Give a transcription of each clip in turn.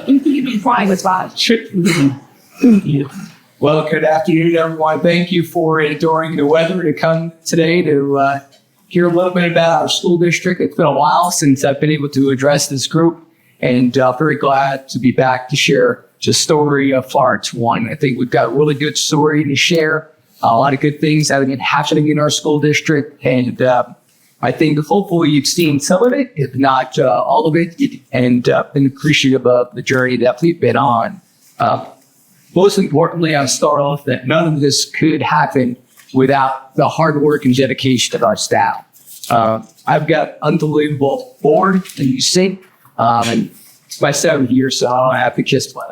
You'd be fine with that. Well, good afternoon, everyone. Thank you for enduring the weather to come today to hear a little bit about our school district. It's been a while since I've been able to address this group, and very glad to be back to share the story of Florence 1. I think we've got a really good story to share, a lot of good things that have been happening in our school district, and I think hopefully you've seen some of it, if not all of it, and been appreciative of the journey that we've been on. Most importantly, I'll start off that none of this could happen without the hard work and dedication of our staff. I've got unbelievable board, and you see, and it's my 7th year, so I don't have to kiss my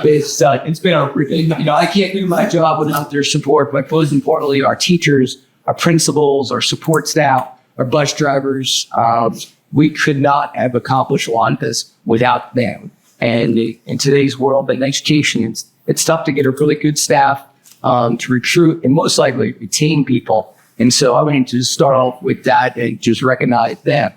it's been a, I can't do my job without their support, but most importantly, our teachers, our principals, our support staff, our bus drivers, we could not have accomplished a lot of this without them. And in today's world, in education, it's tough to get a really good staff to recruit and most likely retain people. And so I wanted to start off with that and just recognize them.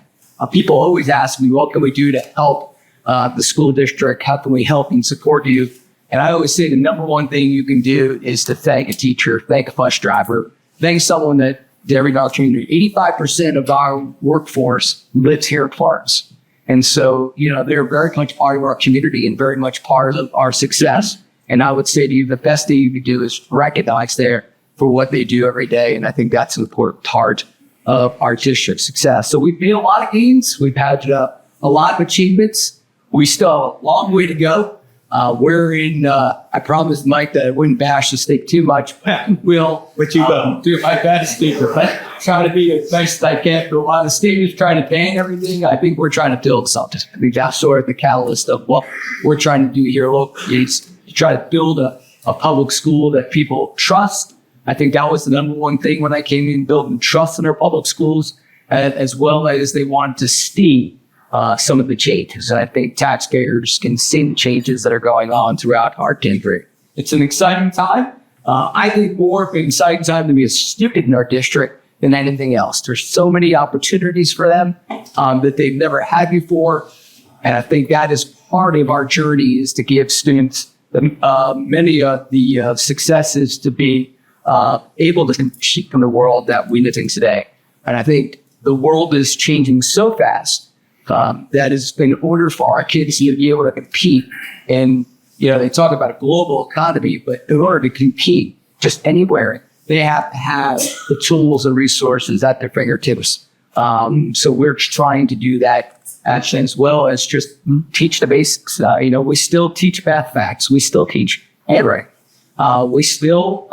People always ask me, what can we do to help the school district? How can we help and support you? And I always say the number one thing you can do is to thank a teacher, thank a bus driver, thank someone that did every opportunity. 85% of our workforce lives here in Florence. And so, they're very much part of our community and very much part of our success. And I would say to you, the best thing you can do is recognize them for what they do every day. And I think that's an important part of our district success. So we've made a lot of gains. We've had a lot of achievements. We still have a long way to go. We're in, I promised Mike that I wouldn't bash the state too much. We'll do my best to try to be as nice as I can. But a lot of states trying to ban everything. I think we're trying to build something. I think that's sort of the catalyst of what we're trying to do here locally. Is to try to build a public school that people trust. I think that was the number one thing when I came in, building trust in our public schools, as well as they wanted to see some of the changes. And I think taxpayers can see the changes that are going on throughout our country. It's an exciting time. I think more of an exciting time to be a student in our district than anything else. There's so many opportunities for them that they've never had before. And I think that is part of our journey, is to give students many of the successes to be able to compete in the world that we live in today. And I think the world is changing so fast that it's been in order for our kids to be able to compete. And, they talk about a global economy, but in order to compete just anywhere, they have to have the tools and resources at their fingertips. So we're trying to do that as well as just teach the basics. We still teach math facts. We still teach handwriting. We still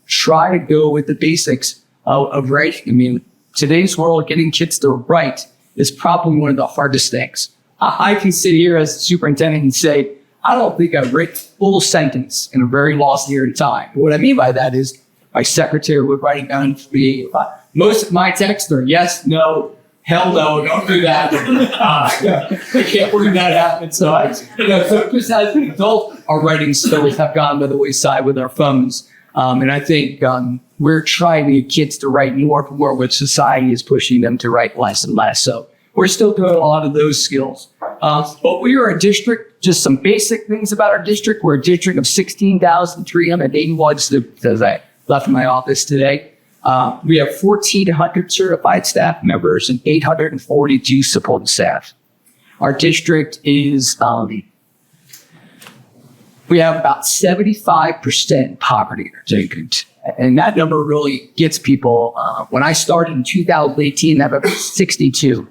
try to go with the basics of writing. I mean, today's world, getting kids to write is probably one of the hardest things. I can sit here as a superintendent and say, I don't think I've written a full sentence in a very long period of time. What I mean by that is my secretary would write down for me. Most of my texts are yes, no, hell no, don't do that. I can't believe that happened. So, so just as an adult, our writing skills have gone by the wayside with our phones. And I think we're trying to get kids to write more and more, but society is pushing them to write less and less. So we're still doing a lot of those skills. But we are a district, just some basic things about our district. We're a district of 16,381 students, as I left my office today. We have 1,400 certified staff members and 842 supporting staff. Our district is, we have about 75% poverty in our district. And that number really gets people. When I started in 2018, I have about 62%.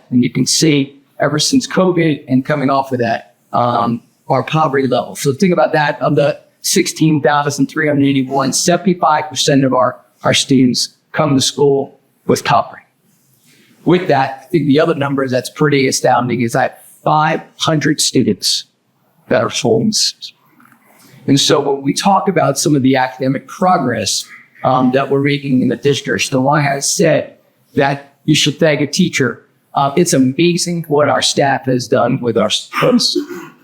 And you can see ever since COVID and coming off of that, our poverty level. So think about that. Of the 16,381, 75% of our students come to school with poverty. With that, I think the other number that's pretty astounding is that 500 students that are homeless. And so when we talk about some of the academic progress that we're making in the district, the one has said that you should thank a teacher. It's amazing what our staff has done with our students.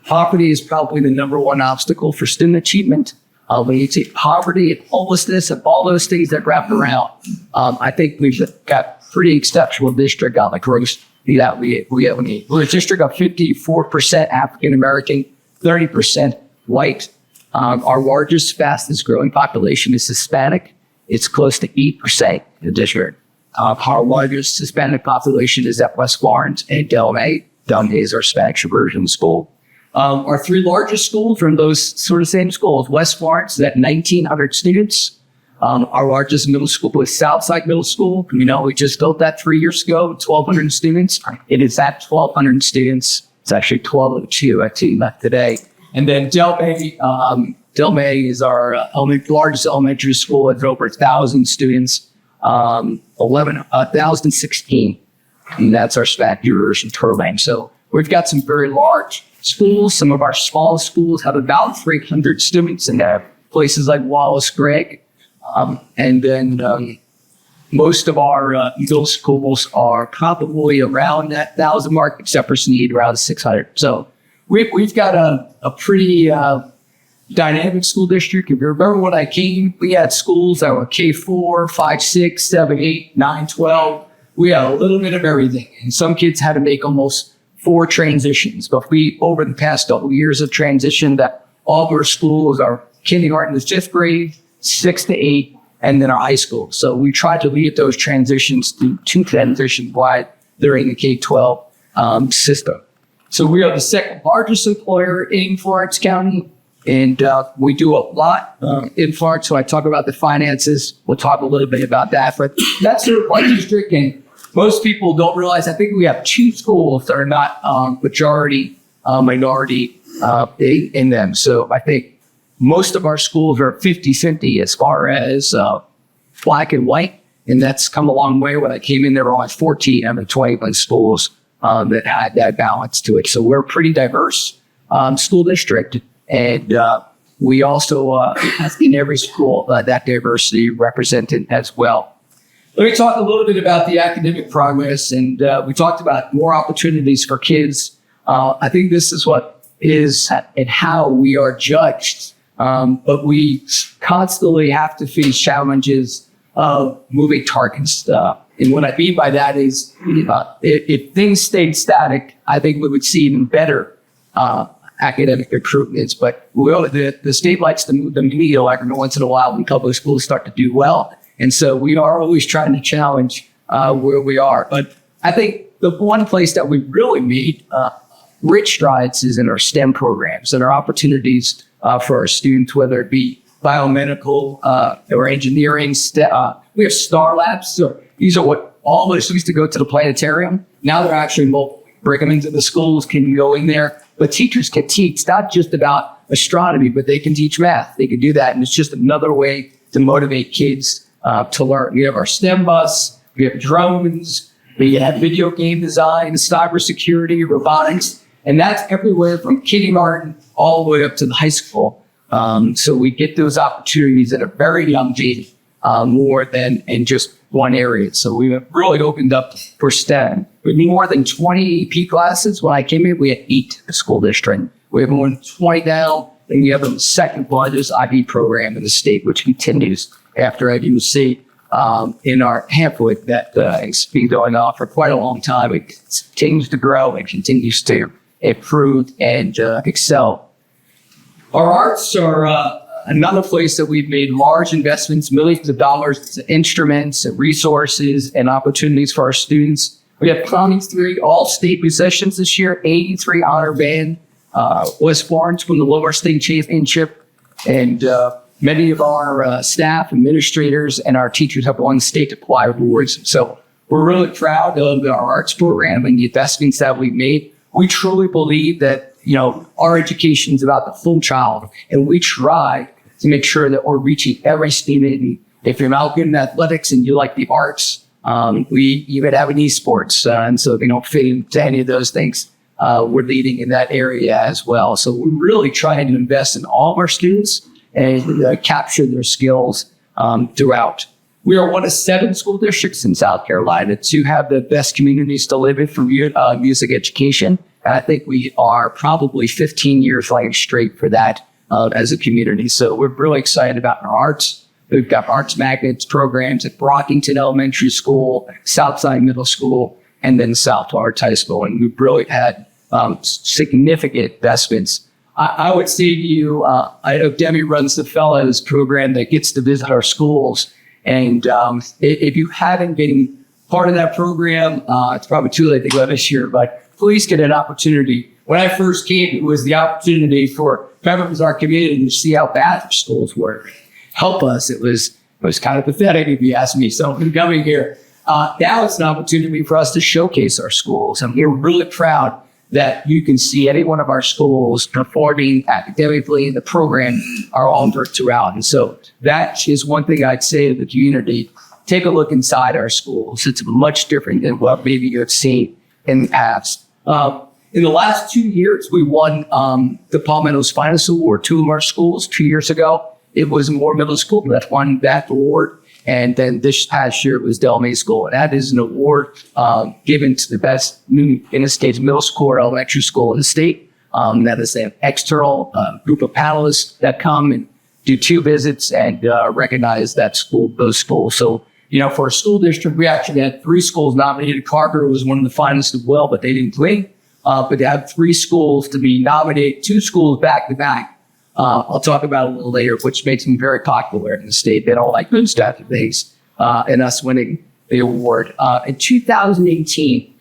Poverty is probably the number one obstacle for student achievement. When you take poverty and homelessness and all those things that wrap around, I think we've got pretty exceptional district on the coast. Yeah, we're a district of 54% African American, 30% white. Our largest, fastest growing population is Hispanic. It's close to 8% in the district. Our largest Hispanic population is at West Florence and Del May. Del May is our Spanish immersion school. Our three largest schools are in those sort of same schools. West Florence is at 1,900 students. Our largest middle school is Southside Middle School. We just built that 3 years ago, 1,200 students. It is at 1,200 students. It's actually 1,202 at team left today. And then Del May is our largest elementary school at over 1,000 students, 1,016. And that's our Spanish immersion program. So we've got some very large schools. Some of our small schools have about 300 students in there. Places like Wallace Gregg. And then most of our middle schools are probably around that 1,000 mark, except for Sneed, around 600. So we've got a pretty dynamic school district. If you remember when I came, we had schools that were K4, 5, 6, 7, 8, 9, 12. We had a little bit of everything. And some kids had to make almost 4 transitions. But we, over the past couple years, have transitioned that all of our schools are kindergarten to 5th grade, 6 to 8, and then our high school. So we try to lead those transitions to 2 transitions wide during the K-12 system. So we are the second largest employer in Florence County, and we do a lot in Florence. So I talk about the finances. We'll talk a little bit about that. But that's our district, and most people don't realize, I think we have 2 schools that are not majority, minority in them. So I think most of our schools are 50-50 as far as black and white, and that's come a long way. When I came in, there were only 14 out of 21 schools that had that balance to it. So we're a pretty diverse school district, and we also have in every school that diversity represented as well. Let me talk a little bit about the academic progress, and we talked about more opportunities for kids. I think this is what is and how we are judged. But we constantly have to face challenges of moving targets. And what I mean by that is, if things stayed static, I think we would see even better academic improvements. But the state likes to move the needle every once in a while when public schools start to do well. And so we are always trying to challenge where we are. But I think the one place that we really made rich strides is in our STEM programs and our opportunities for our students, whether it be biomedical or engineering. We have STAR labs. So these are what all of us used to go to the planetarium. Now they're actually mobile. Bring them into the schools, can go in there. But teachers can teach not just about astronomy, but they can teach math. They can do that. And it's just another way to motivate kids to learn. We have our STEM bus. We have drones. We have video game design, cybersecurity, robotics. And that's everywhere from kindergarten all the way up to the high school. So we get those opportunities at a very young age, more than in just one area. So we have really opened up for STEM. We have more than 20 AP classes. When I came in, we had 8 in the school district. We have more than 20 now. And we have the second largest IB program in the state, which continues after IBC in our pamphlet that has been going on for quite a long time. It continues to grow and continues to improve and excel. Our arts are another place that we've made large investments, millions of dollars in instruments and resources and opportunities for our students. We have 23 all-state musicians this year, 83 honor band. West Florence won the lower state championship, and many of our staff, administrators, and our teachers have won state acquired awards. So we're really proud of our arts program and the investments that we've made. We truly believe that, our education is about the full child, and we try to make sure that we're reaching every student. If you're not good in athletics and you like the arts, we even have an esports. And so if they don't fit into any of those things, we're leading in that area as well. So we're really trying to invest in all of our students and capture their skills throughout. We are one of 7 school districts in South Carolina to have the best communities to live in for music education. And I think we are probably 15 years straight for that as a community. So we're really excited about our arts. We've got arts magnets programs at Brockington Elementary School, Southside Middle School, and then South Florence High School. And we've really had significant investments. I would say to you, I know Debbie runs the Fellows program that gets to visit our schools. And if you haven't been part of that program, it's probably too late to go this year, but please get an opportunity. When I first came, it was the opportunity for members of our community to see how bad our schools were. Help us. It was kind of pathetic if you ask me. So coming here, now it's an opportunity for us to showcase our schools. And we're really proud that you can see any one of our schools performing academically. The program are offered throughout. And so that is one thing I'd say to the community. Take a look inside our schools. It's much different than what maybe you have seen in the past. In the last 2 years, we won the Palmetto's Finest Award. 2 of our schools 2 years ago, it was Moore Middle School that won that award. And then this past year, it was Del May School. And that is an award given to the best new in-the-state middle school or elementary school in the state. That is an external group of panelists that come and do 2 visits and recognize that school, those schools. So, for a school district, we actually had 3 schools nominated. Carver was one of the finalists as well, but they didn't win. But to have 3 schools to be nominated, 2 schools back to back, I'll talk about a little later, which makes them very popular in the state. They don't like those type of things, and us winning the award. In 2018,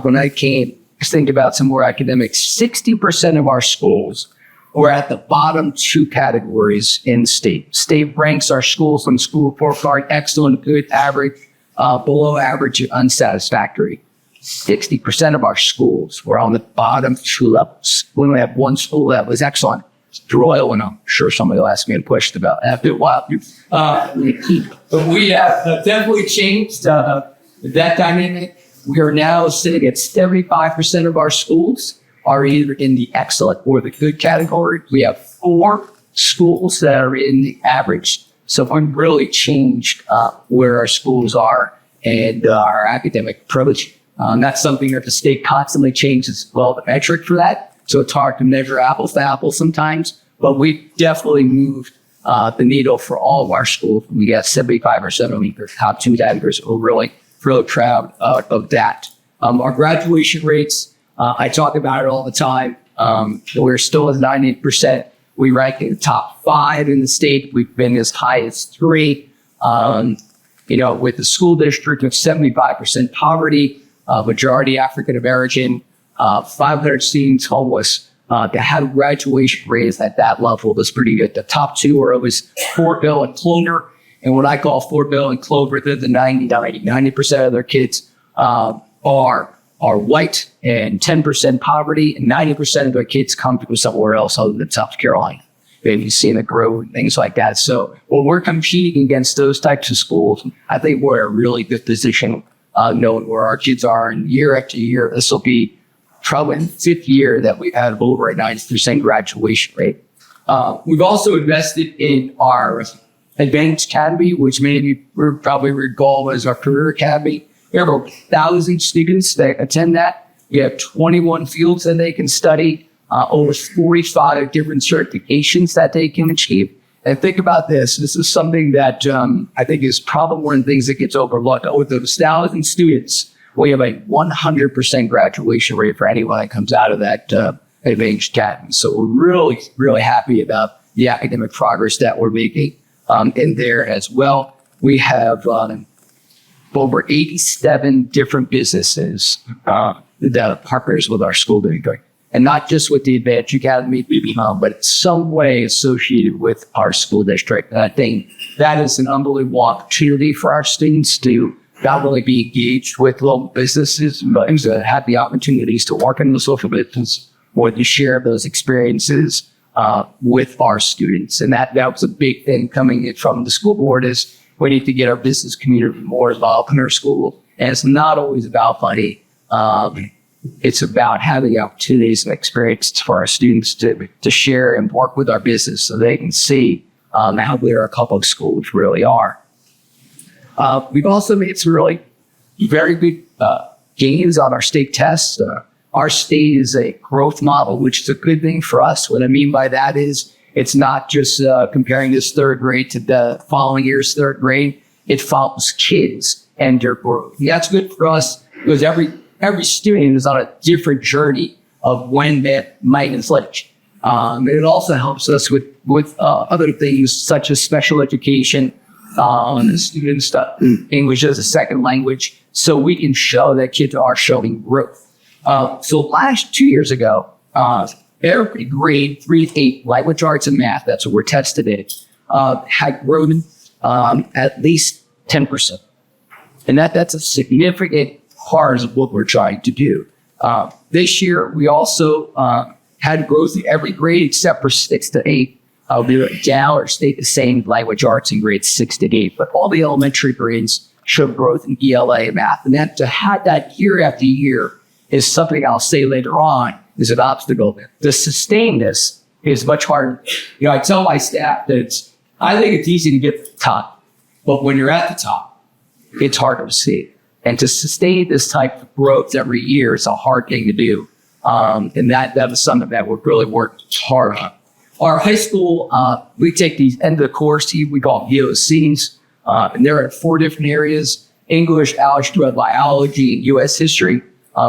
when I came, just think about some more academics, 60% of our schools were at the bottom 2 categories in the state. State ranks our schools from school report card, excellent, good, average, below average, unsatisfactory. 60% of our schools were on the bottom 2 levels. We only have 1 school that was excellent. Royal, and I'm sure somebody will ask me a question about after a while. But we have definitely changed that dynamic. We are now sitting at 75% of our schools are either in the excellent or the good category. We have 4 schools that are in the average. So we've really changed where our schools are and our academic approach. That's something that the state constantly changes as well, the metric for that. So it's hard to measure apples to apples sometimes, but we definitely moved the needle for all of our schools. We got 75% of the top 2 categories. We're really proud of that. Our graduation rates, I talk about it all the time. We're still at 98%. We rank in the top 5 in the state. We've been as high as 3. With the school district of 75% poverty, majority African American, 500 students homeless. To have graduation rates at that level was pretty good. The top 2 are always Fort Mill and Clover. And what I call Fort Mill and Clover, they're the 90% of their kids are white and 10% poverty, and 90% of their kids come from somewhere else other than South Carolina. And you've seen it grow and things like that. So when we're competing against those types of schools, I think we're in a really good position knowing where our kids are. And year after year, this will be probably the 5th year that we've had over a 90% graduation rate. We've also invested in our Advanced Academy, which many of you probably recall as our career academy. We have over 1,000 students that attend that. We have 21 fields that they can study, over 45 different certifications that they can achieve. And think about this. This is something that I think is probably one of the things that gets overlooked. With those 1,000 students, we have a 100% graduation rate for anyone that comes out of that Advanced Academy. So we're really, really happy about the academic progress that we're making in there as well. We have over 87 different businesses that are partners with our school district. And not just with the Advanced Academy, but some way associated with our school district. And I think that is an unbelievable opportunity for our students to not only be engaged with local businesses, but to have the opportunities to work in those local businesses or to share those experiences with our students. And that was a big thing coming in from the school board is we need to get our business community more involved in our school. And it's not always about money. It's about having the opportunities and experiences for our students to share and work with our business so they can see how where our public schools really are. We've also made some really very good gains on our state tests. Our state is a growth model, which is a good thing for us. What I mean by that is It's not just comparing this third grade to the following year's third grade. It follows kids and their growth. And that's good for us because every student is on a different journey of when that might inflate. It also helps us with other things such as special education, students English as a second language, so we can show that kids are showing growth. So 2 years ago, every grade 3 to 8 language arts and math, that's what we're tested in, had grown at least 10%. And that's a significant part of what we're trying to do. This year, we also had growth in every grade except for 6 to 8. We were down or stayed the same language arts in grades 6 to 8, but all the elementary grades showed growth in ELA and math. And that to have that year after year is something I'll say later on is an obstacle. To sustain this is much harder. I tell my staff that I think it's easy to get to the top, but when you're at the top, it's harder to see. And to sustain this type of growth every year is a hard thing to do. And that was something that we're really working hard on. Our high school, we take these end of the course, we call VOCs, and they're in 4 different areas: English, algebra, biology, and U.S. history.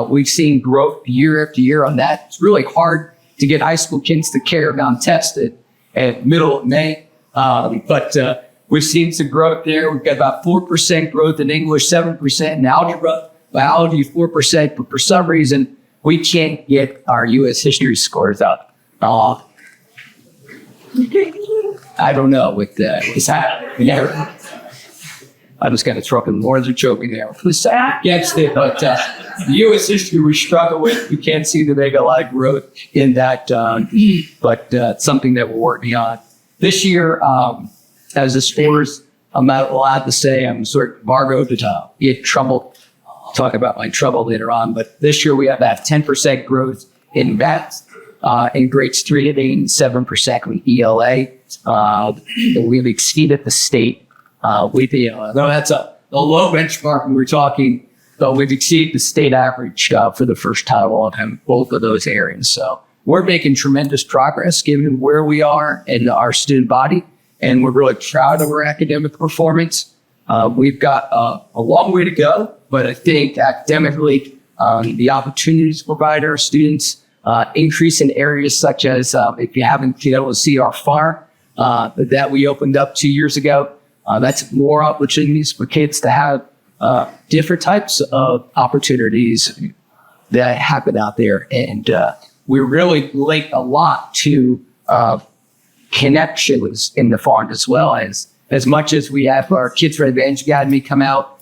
We've seen growth year after year on that. It's really hard to get high school kids to carry down tested at middle of May. But we've seen some growth there. We've got about 4% growth in English, 7% in algebra, biology, 4%. But for some reason, we can't get our U.S. history scores up. I don't know what is happening there. I was kind of throwing more than joking there. Against it, but U.S. history we struggle with. We can't seem to make a lot of growth in that, but it's something that we're working on. This year, as a sports, I'm not allowed to say I'm sort of Margot to get trouble. I'll talk about my trouble later on, but this year we have that 10% growth in math. In grades 3 to 8, 7% with ELA. We've exceeded the state with ELA. No, that's a low benchmark when we're talking, but we've exceeded the state average for the first time in both of those areas. So we're making tremendous progress given where we are in our student body, and we're really proud of our academic performance. We've got a long way to go, but I think academically, the opportunities to provide our students increase in areas such as, if you haven't been able to see our farm that we opened up 2 years ago, that's more opportunities for kids to have different types of opportunities that happen out there. And we really relate a lot to connections in the farm as well as much as we have our Kids for Advantage Academy come out.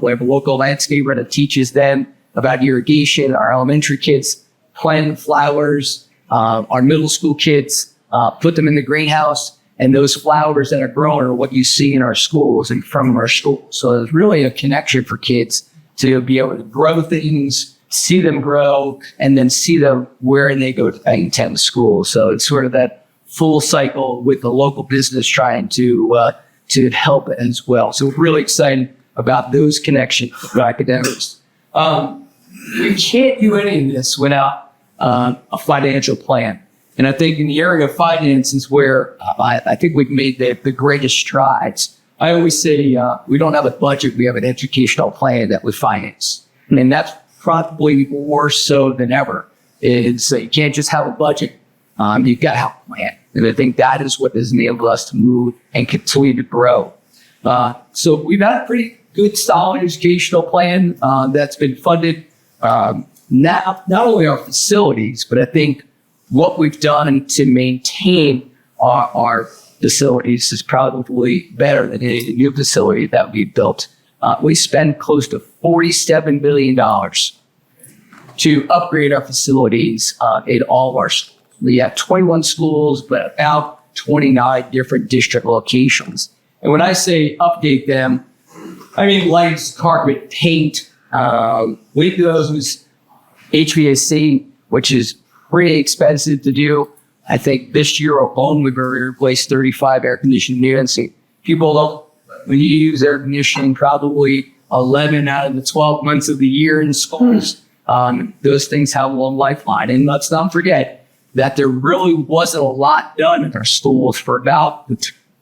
We have a local landscaper that teaches them about irrigation. Our elementary kids plant flowers. Our middle school kids put them in the greenhouse, and those flowers that are growing are what you see in our schools and from our schools. So there's really a connection for kids to be able to grow things, see them grow, and then see them where they go to attend school. So it's sort of that full cycle with the local business trying to help as well. So we're really excited about those connections with academics. We can't do any of this without a financial plan. And I think in the area of finances where I think we've made the greatest strides. I always say we don't have a budget, we have an educational plan that we finance. And that's probably more so than ever. Is you can't just have a budget, you've got to have a plan. And I think that is what has enabled us to move and continue to grow. So we've had a pretty good, solid educational plan that's been funded. Not only our facilities, but I think what we've done to maintain our facilities is probably better than any new facility that we've built. We spend close to $47 billion to upgrade our facilities in all of our schools. We have 21 schools, but about 29 different district locations. And when I say update them, I mean lights, carpet, paint. We do those with HVAC, which is pretty expensive to do. I think this year alone, we've already replaced 35 air conditioning units. People don't, when you use air conditioning, probably 11 out of the 12 months of the year in schools. Those things have a long lifeline. And let's not forget, that there really wasn't a lot done in our schools for about,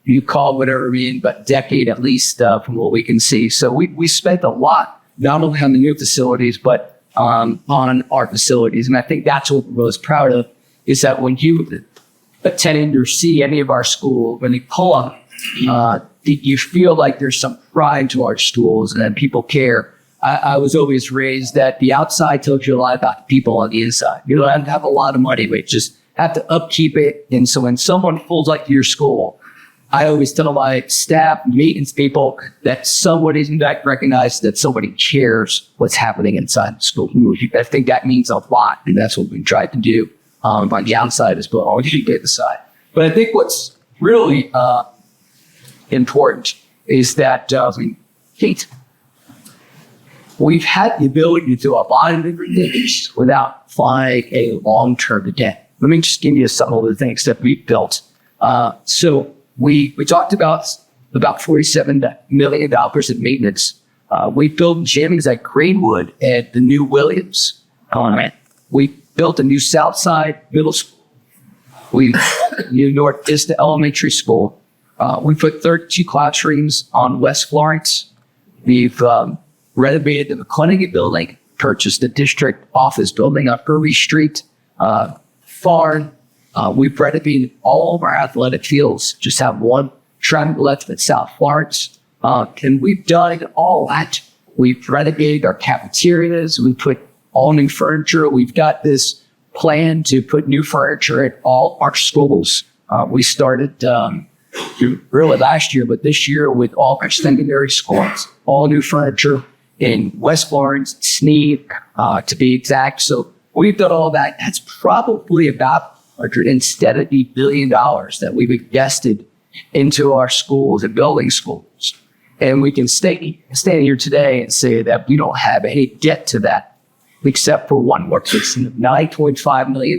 you call it whatever mean, but decade at least from what we can see. So we spent a lot, not only on the new facilities, but on our facilities. And I think that's what we're most proud of, is that when you attend or see any of our schools, when they pull up, you feel like there's some pride to our schools and that people care. I was always raised that the outside tells you a lot about the people on the inside. You don't have a lot of money, but you just have to upkeep it. And so when someone pulls up to your school, I always tell my staff, maintenance people, that somebody in fact recognizes that somebody cares what's happening inside the school. I think that means a lot, and that's what we tried to do on the outside as well, on the inside. But I think what's really important is that we've had the ability to do a lot of different things without flying a long-term debt. Let me just give you some of the things that we've built. So we talked about $47 million in maintenance. We built gyms at Greenwood and the new Williams. We built a new Southside Middle School. We new North Vista Elementary School. We put 32 classrooms on West Florence. We've renovated the McClanahan building, purchased the district office building on Irby Street, Farn. We've renovated all of our athletic fields, just have one track left at South Florence. And we've done all that. We've renovated our cafeterias. We put all new furniture. We've got this plan to put new furniture at all our schools. We started really last year, but this year with all our secondary schools, all new furniture in West Florence, Sneed, to be exact. So we've done all that. That's probably about $170 billion that we've invested into our schools and building schools. And we can stand here today and say that we don't have any debt to that, except for one more piece of $9.5 million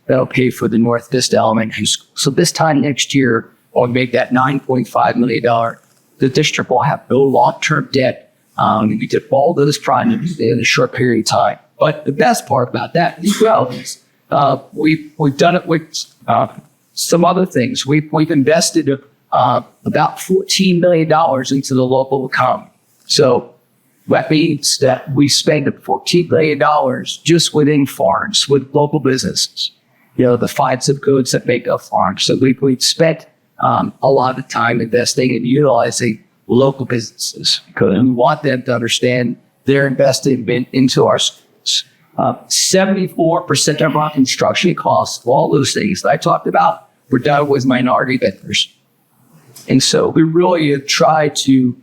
that'll pay for the North Vista Elementary School. So this time next year, I'll make that $9.5 million. The district will have no long-term debt. We did all those projects in a short period of time. But the best part about that as well is we've done it with some other things. We've invested about $14 million into the local economy. So that means that we spend $14 million just within farms with local businesses. You know, the 5 zip codes that make up farms. So we've spent a lot of time investing and utilizing local businesses because we want them to understand they're investing into our schools. 74% of our construction costs, all those things that I talked about, were done with minority vendors. And so we really have tried to,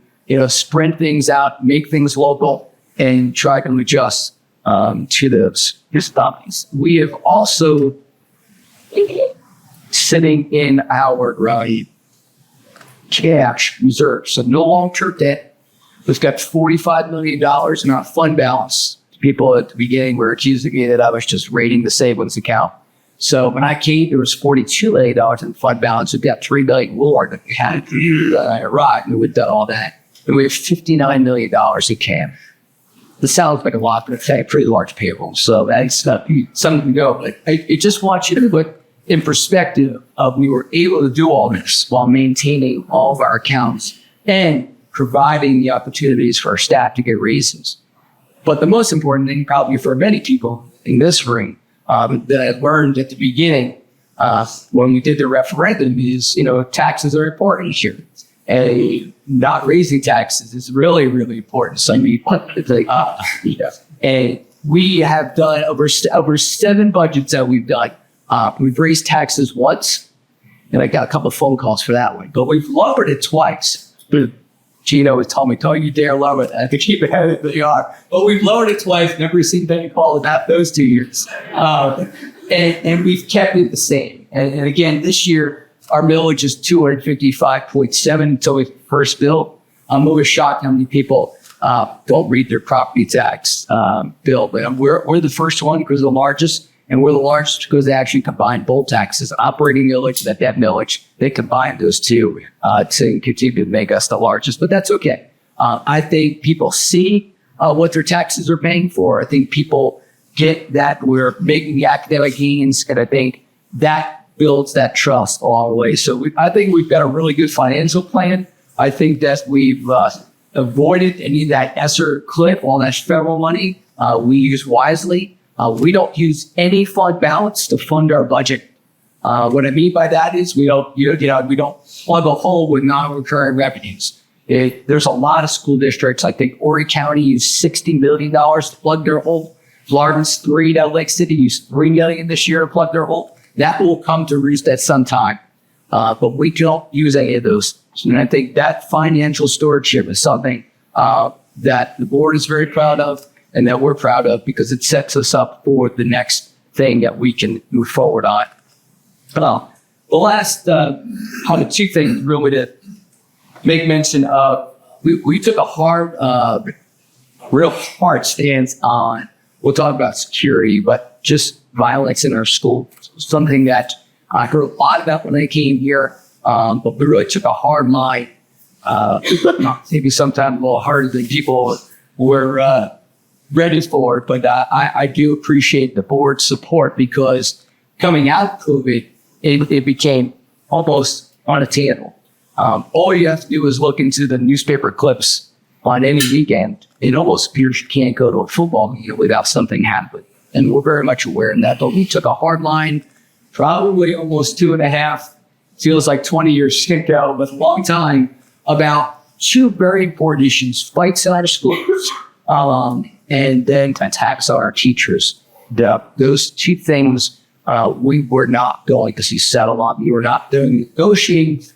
spread things out, make things local, and try to adjust to those topics. We have also, sitting in our cash reserves, so no long-term debt. We've got $45 million in our fund balance. People at the beginning were accusing me that I was just raiding the savings account. So when I came, there was $42 million in fund balance. We've got $3 million more than we had when I arrived, and we've done all that. And we have $59 million in CAM. This sounds like a lot, but it's a pretty large payroll. So that's something to go. But I just want you to put in perspective of we were able to do all this while maintaining all of our accounts and providing the opportunities for our staff to get raises. But the most important thing, probably for many people in this room, that I learned at the beginning when we did the referendum is, taxes are important here. And not raising taxes is really, really important. Some people, it's like, And we have done over 7 budgets that we've done. We've raised taxes once, and I got a couple of phone calls for that one. But we've lowered it twice. Gino has told me, don't you dare lower it. I could keep it how they are. But we've lowered it twice, never received any call about those 2 years. And we've kept it the same. And again, this year, our millage is 255.7 until we first built. I'm always shocked how many people don't read their property tax bill. But we're the first one because we're the largest. And we're the largest because they actually combine both taxes, operating millage and debt millage. They combine those two to continue to make us the largest, but that's okay. I think people see what their taxes are paying for. I think people get that we're making the academic gains, and I think that builds that trust all the way. So I think we've got a really good financial plan. I think that we've avoided any of that ESSER cliff, all that federal money. We use wisely. We don't use any fund balance to fund our budget. What I mean by that is we don't plug a hole with non-recurring revenues. There's a lot of school districts. I think Horry County used $60 million to plug their hole. Florence 3 down Lake City used $3 million this year to plug their hole. That will come to roost at some time. But we don't use any of those. And I think that financial stewardship is something that the board is very proud of and that we're proud of because it sets us up for the next thing that we can move forward on. The last two things really to make mention of, we took a real hard stance on, we'll talk about security, but just violence in our school. Something that I heard a lot about when I came here, but we really took a hard line, maybe sometimes a little harder than people were ready for. But I do appreciate the board's support because coming out of COVID, it became almost unattainable. All you have to do is look into the newspaper clips on any weekend. It almost appears you can't go to a football game without something happening. And we're very much aware of that. But we took a hard line, probably almost 2.5, feels like 20 years ago, but a long time, about two very important issues: fights in our schools, and then attacks on our teachers. Those two things we were not going to see settled on. We were not doing negotiating,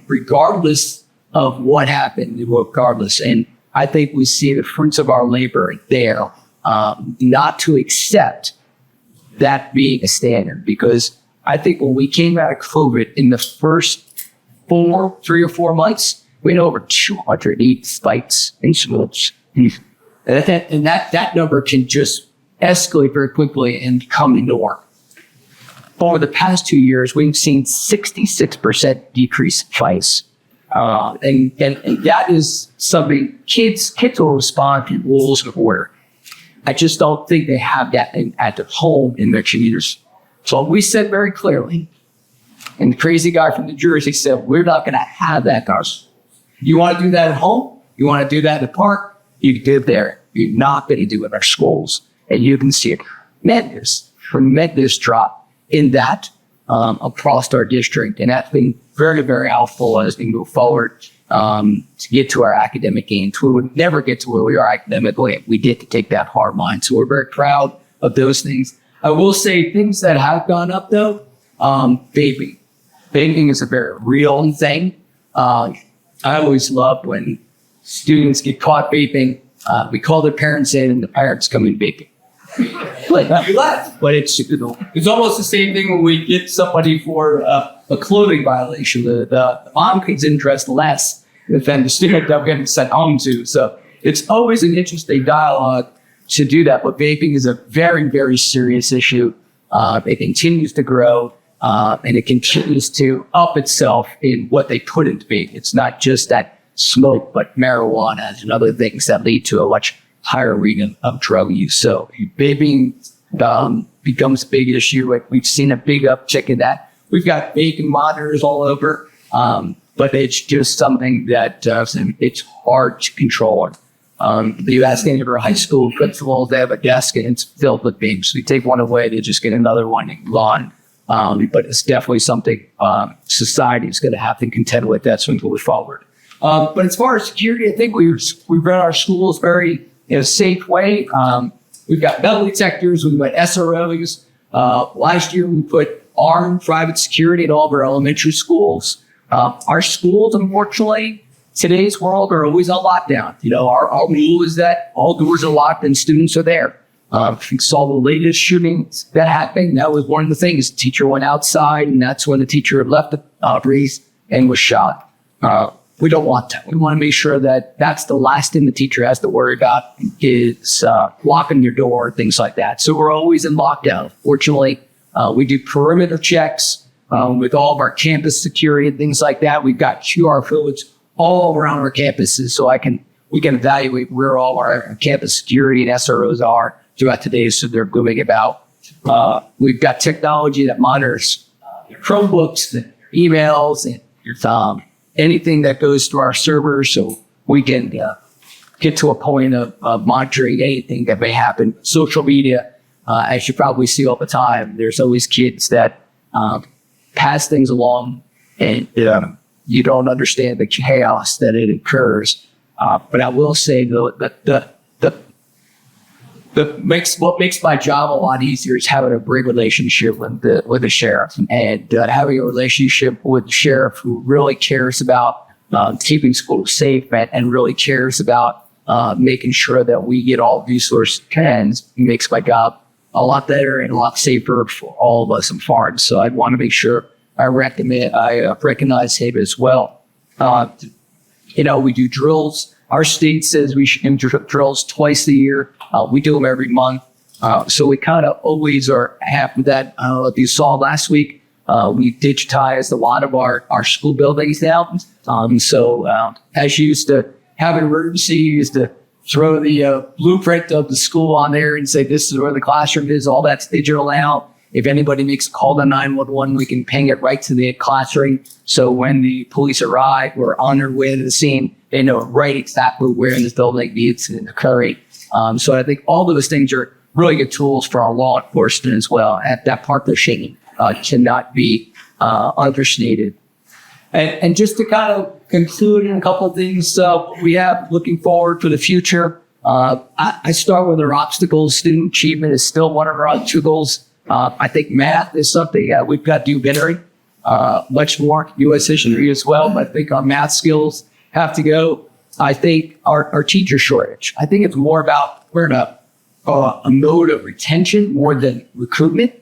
regardless of what happened, regardless. And I think we see the fruits of our labor there, not to accept that being a standard. Because I think when we came out of COVID in the first 3 or 4 months, we had over 208 spikes in schools. And that number can just escalate very quickly and become the norm. Over the past 2 years, we've seen 66% decrease in fights. And that is something kids will respond to rules of order. I just don't think they have that at home in their communities. So we said very clearly, and the crazy guy from New Jersey said, we're not going to have that, guys. You want to do that at home? You want to do that in the park? You can do it there. You're not going to do it in our schools. And you can see a tremendous drop in that across our district. And that's been very, very helpful as we move forward to get to our academic gains. We would never get to where we are academically if we didn't take that hard line. So we're very proud of those things. I will say things that have gone up, though, vaping. Vaping is a very real thing. I always love when students get caught vaping. We call their parents in, and the parents come in vaping. But it's almost the same thing when we get somebody for a clothing violation. The mom gets interest less than the student that we're getting sent home to. So it's always an interesting dialogue to do that. But vaping is a very, very serious issue. It continues to grow, and it continues to up itself in what they put into vape. It's not just that smoke, but marijuana and other things that lead to a much higher rate of drug use. So vaping becomes a big issue. We've seen a big uptick in that. We've got vaping monitors all over, but it's just something that it's hard to control. You ask any of our high school principals, they have a desk and it's filled with vapes. We take one away, they just get another one and go on. But it's definitely something society is going to have to contend with. That's when we move forward. But as far as security, I think we run our schools very in a safe way. We've got metal detectors, we've got SROs. Last year, we put armed private security in all of our elementary schools. Our schools, unfortunately, today's world are always on lockdown. Our rule is that all doors are locked and students are there. If you saw the latest shootings that happened, that was one of the things. The teacher went outside, and that's when the teacher had left the breeze and was shot. We don't want that. We want to make sure that that's the last thing the teacher has to worry about is locking your door, things like that. So we're always in lockdown. Fortunately, we do perimeter checks with all of our campus security and things like that. We've got QR codes all around our campuses, so we can evaluate where all our campus security and SROs are throughout the day. So they're moving about. We've got technology that monitors your Chromebooks and your emails and your anything that goes to our servers, so we can get to a point of monitoring anything that may happen. Social media, as you probably see all the time, there's always kids that pass things along, and you don't understand the chaos that it occurs. But I will say though that what makes my job a lot easier is having a great relationship with the sheriff, and having a relationship with the sheriff who really cares about keeping schools safe and really cares about making sure that we get all resources can makes my job a lot better and a lot safer for all of us in Florence. So I'd want to make sure I recognize him as well. We do drills. Our state says we should do drills twice a year. We do them every month. So we kind of always are happy with that. If you saw last week, we digitized a lot of our school buildings now. As you used to have an emergency, you used to throw the blueprint of the school on there and say, this is where the classroom is. All that's digital now. If anybody makes a call to 911, we can ping it right to the classroom. So when the police arrive or on their way to the scene, they know right exactly where in this building the incident occurring. So I think all those things are really good tools for our law enforcement as well. At that partnership cannot be understated. And just to kind of conclude in a couple of things we have looking forward for the future, I start with our obstacles. Student achievement is still one of our obstacles. I think math is something we've got to do better. Much more U.S. history as well, but I think our math skills have to go. I think our teacher shortage. I think it's more about we're in a mode of retention more than recruitment.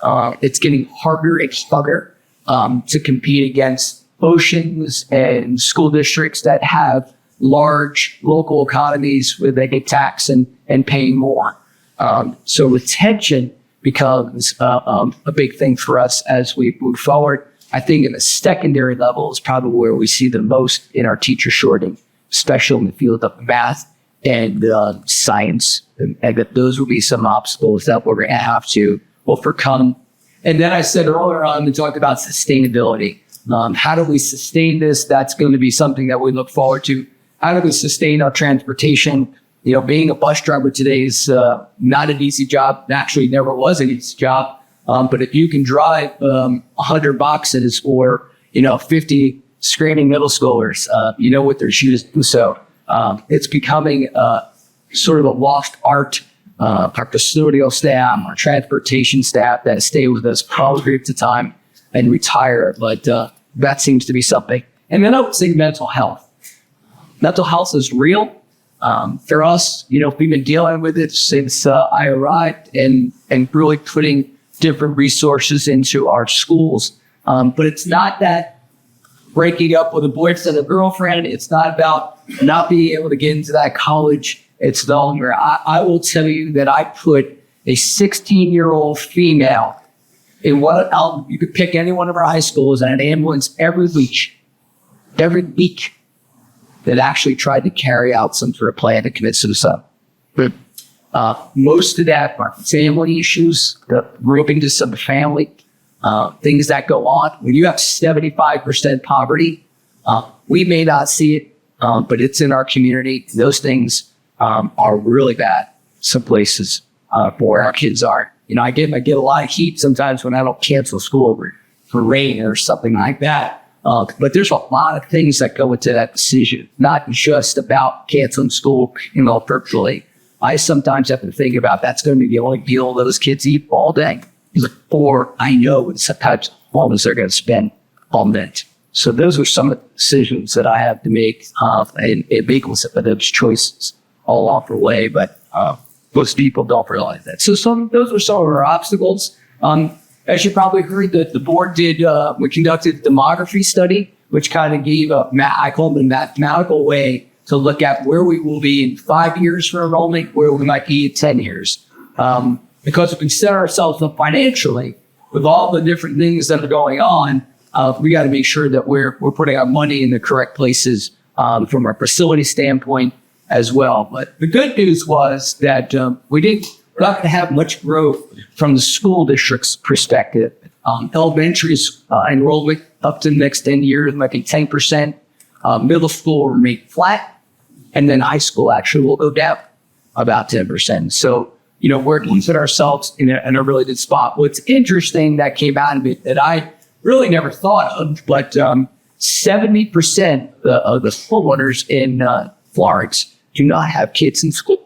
It's getting harder and harder to compete against oceans and school districts that have large local economies where they get taxed and paying more. So retention becomes a big thing for us as we move forward. I think in the secondary level is probably where we see the most in our teacher shortage, especially in the field of math and science. And that those will be some obstacles that we're going to have to overcome. And then I said earlier on, we talked about sustainability. How do we sustain this? That's going to be something that we look forward to. How do we sustain our transportation? Being a bus driver today is not an easy job. Actually, never was an easy job. But if you can drive 100 boxes or 50 screaming middle schoolers, with their shoes. So it's becoming sort of a lost art. Our custodial staff, our transportation staff that stay with us probably at the time and retire. But that seems to be something. And then I would say mental health. Mental health is real. For us, we've been dealing with it since I arrived and really putting different resources into our schools. But it's not that breaking up with a boyfriend or girlfriend. It's not about not being able to get into that college. It's longer. I will tell you that I put a 16-year-old female in you could pick any one of our high schools and an ambulance every week that actually tried to carry out some sort of plan to commit suicide. But most of that are family issues, the grouping to some family, things that go on. When you have 75% poverty, we may not see it, but it's in our community. Those things are really bad. Some places where our kids are. I get a lot of heat sometimes when I don't cancel school for rain or something like that. But there's a lot of things that go into that decision, not just about canceling school, virtually. I sometimes have to think about that's going to be the only meal those kids eat all day. Or I know sometimes all they're going to spend all night. So those are some of the decisions that I have to make, and it makes those choices all along the way. But most people don't realize that. So those are some of our obstacles. As you probably heard, that the board we conducted a demography study, which kind of gave I call it a mathematical way to look at where we will be in 5 years for enrollment, where we might be in 10 years. Because if we set ourselves up financially with all the different things that are going on, we got to make sure that we're putting our money in the correct places from our facility standpoint as well. But the good news was that we didn't we're not going to have much growth from the school district's perspective. Elementary enrollment up to the next 10 years might be 10%. Middle school will remain flat. And then high school actually will go down about 10%. So, we're put ourselves in a really good spot. What's interesting that came out of it that I really never thought of, but 70% of the homeowners in Florence do not have kids in school.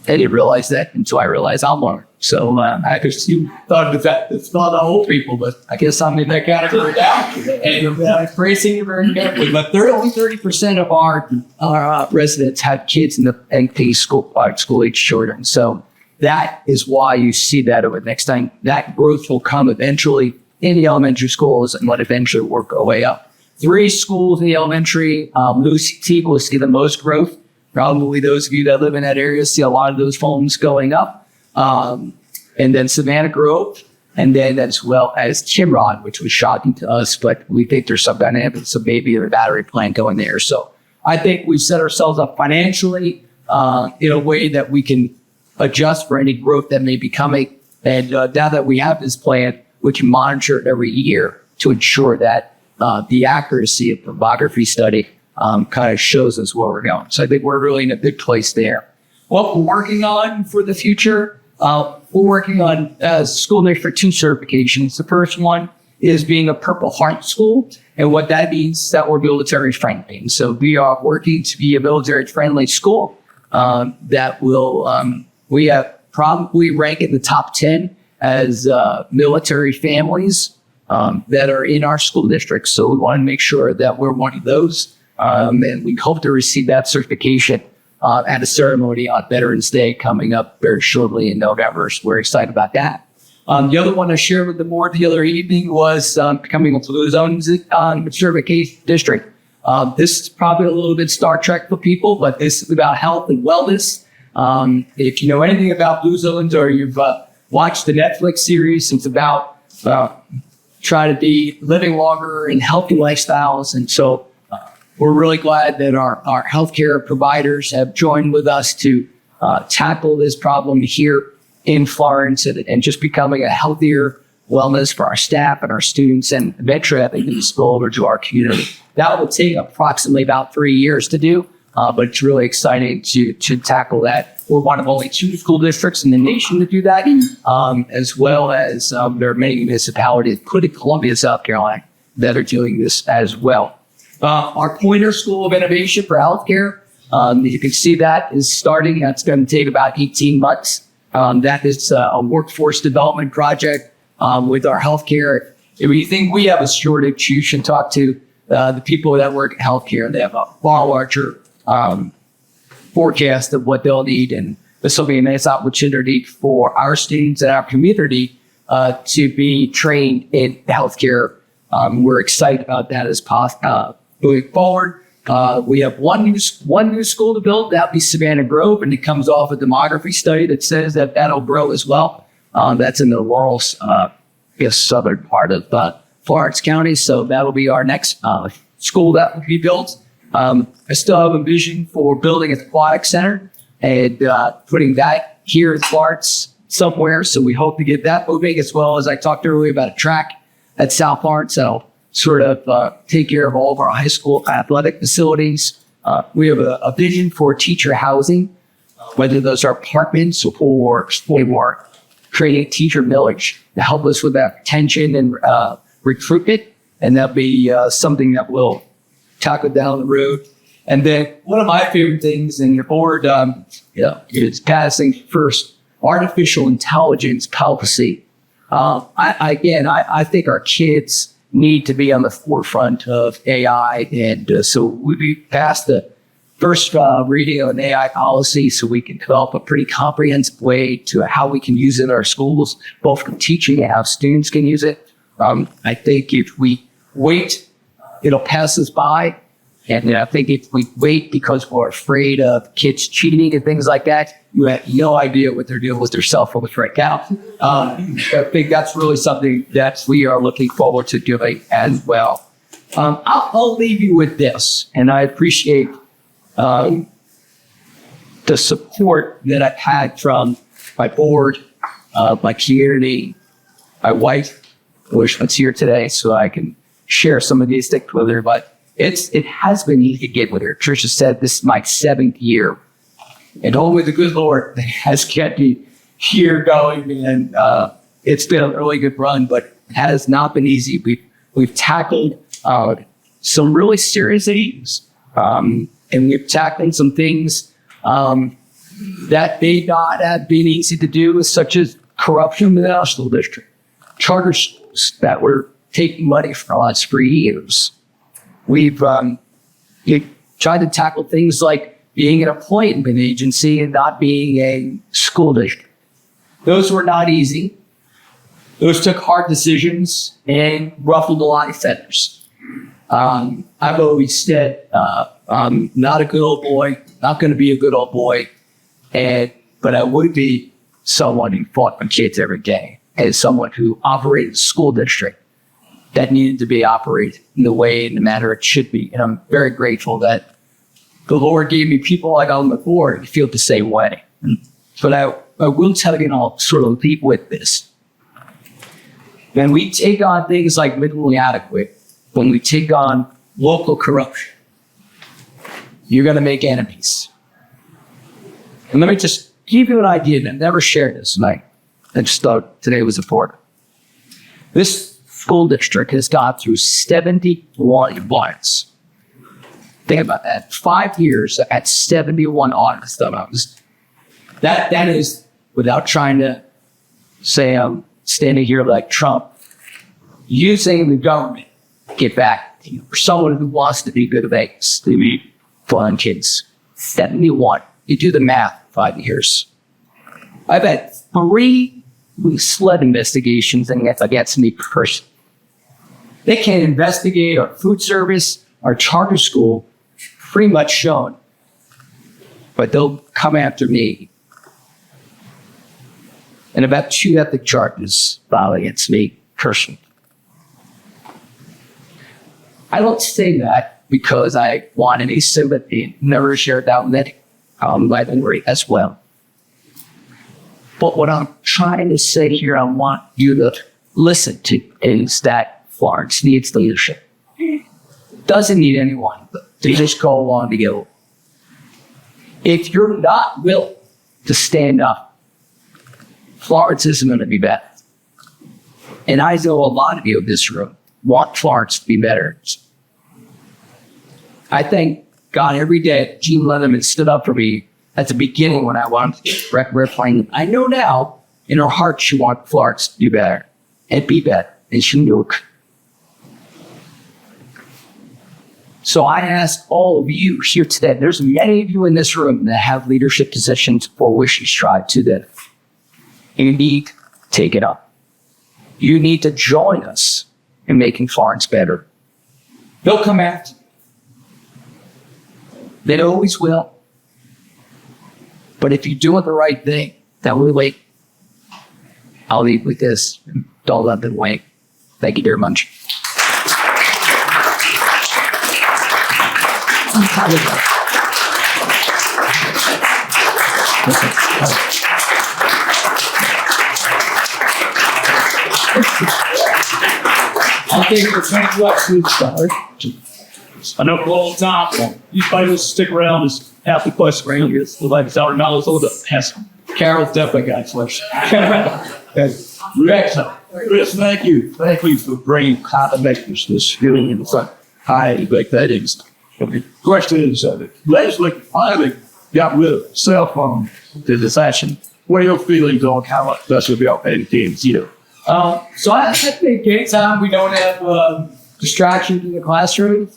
I didn't realize that until I realized I'm one. So I just thought that it's not the old people, but I guess I'm in that category now. And praising you very carefully. But only 30% of our residents have kids in the NP school age children. So that is why you see that over the next time. That growth will come eventually in the elementary schools and will eventually work our way up. 3 schools in the elementary, Lucy T will see the most growth. Probably those of you that live in that area see a lot of those phones going up. And then Savannah Grove, and then as well as Chimrod, which was shocking to us, but we think there's some dynamics of maybe a battery plant going there. So I think we've set ourselves up financially in a way that we can adjust for any growth that may be coming. And now that we have this plan, we can monitor it every year to ensure that the accuracy of the topography study kind of shows us where we're going. So I think we're really in a good place there. What we're working on for the future, we're working on school district 2 certifications. The first one is being a Purple Heart school. And what that means is that we're military friendly. And so we are working to be a military friendly school that will, we have probably rank in the top 10 as military families that are in our school district. So we want to make sure that we're one of those. And we hope to receive that certification at a ceremony on Veterans Day coming up very shortly in November. So we're excited about that. The other one I shared with the board the other evening was becoming a Blue Zone certification district. This is probably a little bit Star Trek for people, but this is about health and wellness. If you know anything about Blue Zones or you've watched the Netflix series, it's about trying to be living longer and healthy lifestyles. And so we're really glad that our healthcare providers have joined with us to tackle this problem here in Florence and just becoming a healthier wellness for our staff and our students, and eventually I think it's spill over to our community. That will take approximately about 3 years to do, but it's really exciting to tackle that. We're one of only 2 school districts in the nation to do that, as well as there are many municipalities, including Columbia, South Carolina, that are doing this as well. Our Pointer School of Innovation for Healthcare, you can see that is starting. That's going to take about 18 months. That is a workforce development project with our healthcare. If you think we have a shortage, you should talk to the people that work in healthcare. They have a far larger forecast of what they'll need, and this will be a nice opportunity for our students and our community to be trained in healthcare. We're excited about that as moving forward. We have one new school to build. That'll be Savannah Grove, and it comes off a demography study that says that that'll grow as well. That's in the rural, southern part of Florence County. So that'll be our next school that will be built. I still have a vision for building an aquatic center and putting that here in Florence somewhere. So we hope to get that moving, as well as I talked earlier about a track at South Florence that'll sort of take care of all of our high school athletic facilities. We have a vision for teacher housing, whether those are apartments or creating a teacher village to help us with that retention and recruitment. And that'll be something that we'll tackle down the road. And then one of my favorite things in the board is passing first artificial intelligence policy. I think our kids need to be on the forefront of AI. And so we passed the first reading of an AI policy so we can develop a pretty comprehensive way to how we can use it in our schools, both from teaching and how students can use it. I think if we wait, it'll pass us by. And I think if we wait because we're afraid of kids cheating and things like that, you have no idea what they're doing with their cell phones right now. I think that's really something that we are looking forward to doing as well. I'll leave you with this, and I appreciate the support that I've had from my board, my community, my wife, which is here today, so I can share some of these things with her. But it has been easy to get with her. Tricia said this is my 7th year, and only the good Lord has kept me here going. And it's been a really good run, but it has not been easy. We've tackled some really serious issues, and we've tackled some things that may not have been easy to do, such as corruption within our school district, charter schools that were taking money from us for years. We've tried to tackle things like being an appointment agency and not being a school district. Those were not easy. Those took hard decisions and ruffled a lot of feathers. I've always said, I'm not a good old boy, not going to be a good old boy, but I would be someone who fought for kids every day, as someone who operated a school district that needed to be operated in the way and the manner it should be. And I'm very grateful that the Lord gave me people like on the board who feel the same way. But I will tell you, and I'll sort of leave with this. When we take on things like minimally adequate, when we take on local corruption, you're going to make enemies. And let me just give you an idea, and I've never shared this, and I just thought today was important. This school district has gone through 71 audits. Think about that. 5 years at 71 audits. That is, without trying to say I'm standing here like Trump, using the government to get back to you. For someone who wants to be good at Vegas, to be fun kids. 71. You do the math, 5 years. I've had 3 sled investigations against me personally. They can't investigate our food service, our charter school, pretty much shown. But they'll come after me. And about 2 ethic charges filed against me personally. I don't say that because I want any sympathy. Never shared that with my memory as well. But what I'm trying to say here, I want you to listen to, is that Florence needs leadership. Doesn't need anyone to just go along to go. If you're not willing to stand up, Florence isn't going to be better. And I know a lot of you in this room want Florence to be better. I thank God every day that Gene Leatherman stood up for me at the beginning when I wanted to get Red Plane. I know now, in her heart, she wants Florence to do better and be better. And she knew it. So I ask all of you here today, there's many of you in this room that have leadership positions for which you strive to that. You need to take it up. You need to join us in making Florence better. They'll come after you. They always will. But if you're doing the right thing, that will wait. I'll leave with this. Don't let them wait. Thank you very much. I'll take it for 20 questions. I know for a long time, you probably stick around as half the question around here. It's like it's our mouth over the past. Carol's definitely got a question. Excellent. Chris, thank you. Thank you for bringing consciousness, this feeling in the front. High, like that is. The question is, legislature finally got rid of cell phone to this action. What are your feelings on how much that's going to be out paying kids, So I think anytime we don't have distractions in the classroom,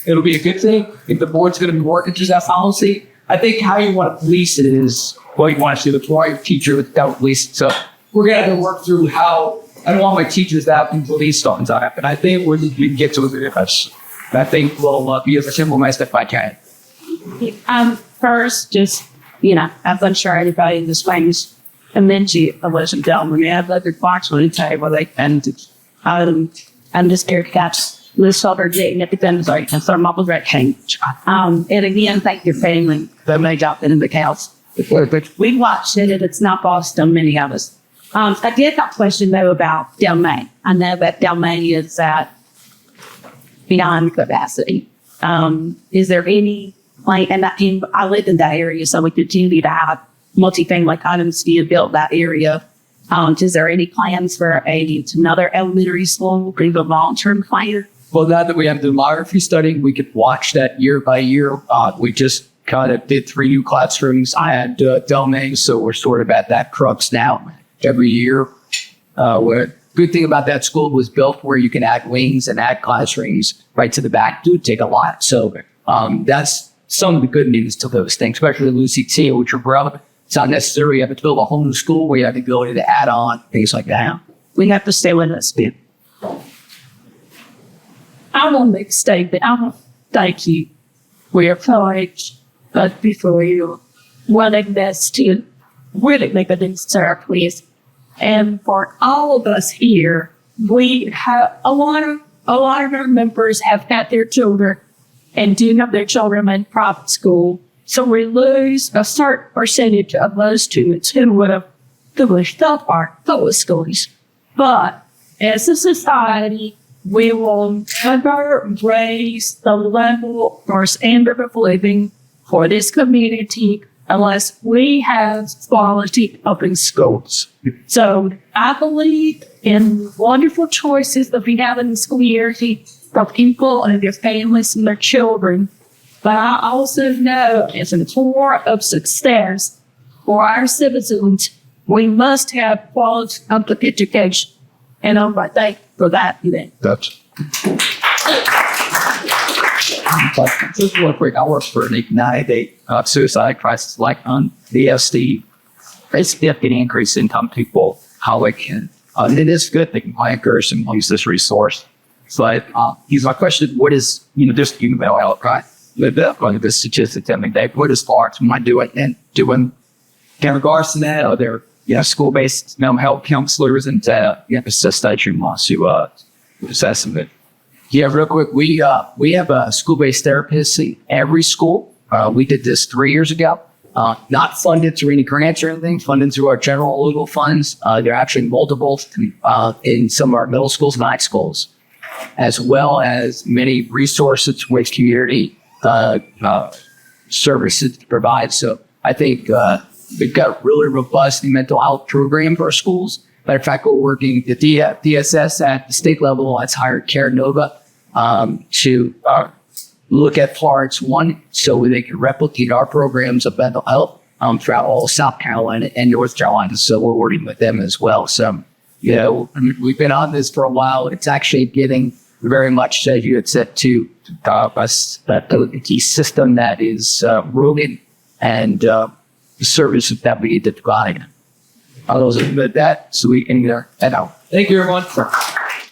it'll be a good thing. If the board's going to be working through that policy, I think how you want to police it is what you want to see the Florida teacher without police. So we're going to have to work through how I don't want my teachers to have to be policed on time. And I think we can get to it. I think we'll be as simple as if I can. First, just, as I'm sure everybody in this place, and then ladies and gentlemen, we have other box on the table, and just here cats, this over getting at the end, sorry, and some of the red change. And again, thank your family that made up in the house. We watched it, and it's not lost on many of us. I did have a question, though, about Delmain. I know that Delmain is at beyond capacity. Is there any, like, and I live in that area, so we continue to have multi-family condos being built that area. Is there any plans for another elementary school or even long-term plan? Well, now that we have the demography study, we could watch that year by year. We just kind of did 3 new classrooms. I had Delmain, so we're sort of at that crux now every year. Good thing about that school was built where you can add wings and add classrooms right to the back. It would take a lot. So that's some of the good news to those things, especially Lucy T, which are relevant. It's not necessary you have to build a whole new school where you have the ability to add on things like that. We have to stay with us, Ben. I want to make a statement. I want to thank you for your courage, but before you willingness to really make a difference, please. And for all of us here, we have a lot of our members have had their children and do have their children in private school. So we lose a certain percentage of those students who would have finished up our public schools. But as a society, we will never raise the level or standard of living for this community unless we have quality open schools. So I believe in wonderful choices that we have in the community for people and their families and their children. But I also know as a core of success for our citizens, we must have quality public education. And I'm going to thank you for that event. That's Just real quick, I work for an Ignite suicide crisis, like on the SD. It's a significant increase in some people, how it can. It is good that I encourage them to use this resource. But here's my question: what is just mental health, right? The statistics every day. What is Florence doing in regards to that? Are there school-based mental health counselors and assessment wants to assess it? Yeah, real quick, we have a school-based therapist in every school. We did this 3 years ago. Not funded through any grants or anything, funded through our general legal funds. There are actually multiple in some of our middle schools and high schools, as well as many resources with community services to provide. So I think we've got really robust mental health program for our schools. Matter of fact, we're working the DSS at the state level. That's hired Care Nova to look at Florence One so they can replicate our programs of mental health throughout all of South Carolina and North Carolina. So we're working with them as well. So, we've been on this for a while. It's actually getting very much, as you had said, to us that the system that is rooted and the services that we need to provide. I'll leave it at that so we can head out. Thank you, everyone.